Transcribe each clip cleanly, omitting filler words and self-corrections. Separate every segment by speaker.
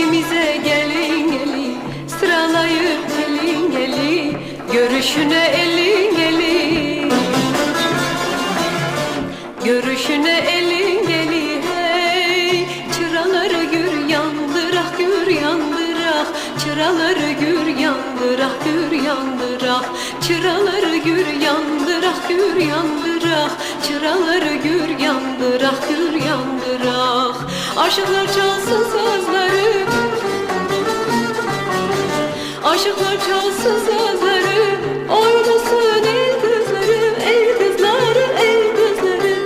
Speaker 1: Evimize gelin gelin, sıralayıp gelin gelin, görüşüne elin gelin. Görüşüne elin gelin hey, çıraları gür yandırak gür yandırak, çıraları gür yandırak gür yandırak, çıraları gür yandırak gür yandırak, çıraları gür yandırak gür yandırak. Aşıklar çalsın sazları, aşıklar çalsın sazları, oynasın el kızları, el kızları, el kızları.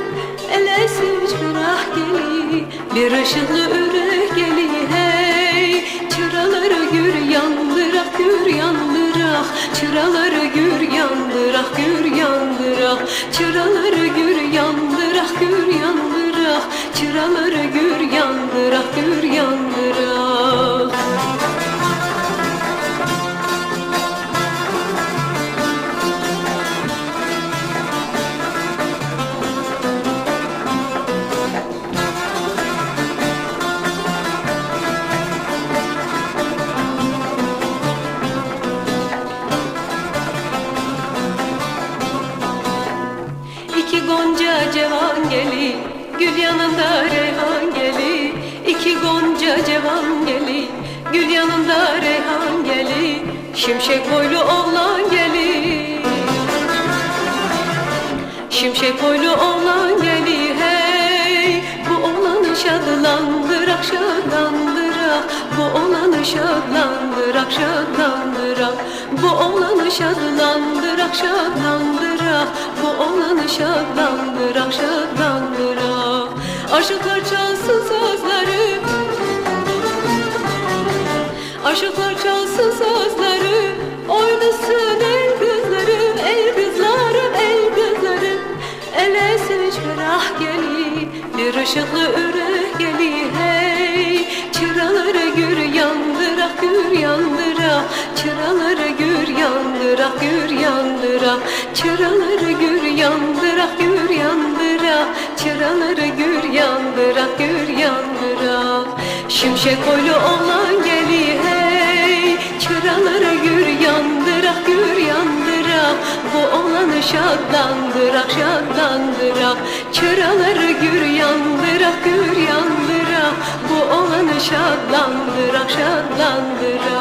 Speaker 1: Elesin çırak geli, bir ışıklı ürek geli hey, çıraları gür yandırak gür yandırak, çıraları gür yandırak gür yandırak, çıraları gür yandırak gür yandırak, çıraları gür yandırak gür yandırak. İki gonca cevan geli, gül yanında reyhan geli. İki gonca cevan geli, gül yanında reyhan geli. Şimşek boylu oğlan geli, şimşek boylu oğlan geli hey. Bu oğlanı şadlandırak şadlandırak, bu oğlanı şadlandırak şadlandırak, bu oğlanı şadlandırak şadlandırak, bu oğlanı şadlandırak şadlandırak. Aşıklar çalsın sazları, aşıklar çalsın sazları, oynasın el kızları, el kızları, el kızları. Elesin çırak geli, bir ışıklı ürek geli hey, çıraları gür yandırak gür yandırak, çıraları gür yandırak gür yandırak, çıraları gür yandırak gür yandırak, çıraları gür yandırak gür yandırak. Şimşek boylu oğlan geli hey, çıraları gür yandırak gür yandırak, bu oğlanı şadlandırak şadlandırak, çıraları gür yandırak gür yandırak, bu oğlanı şadlandırak şadlandırak.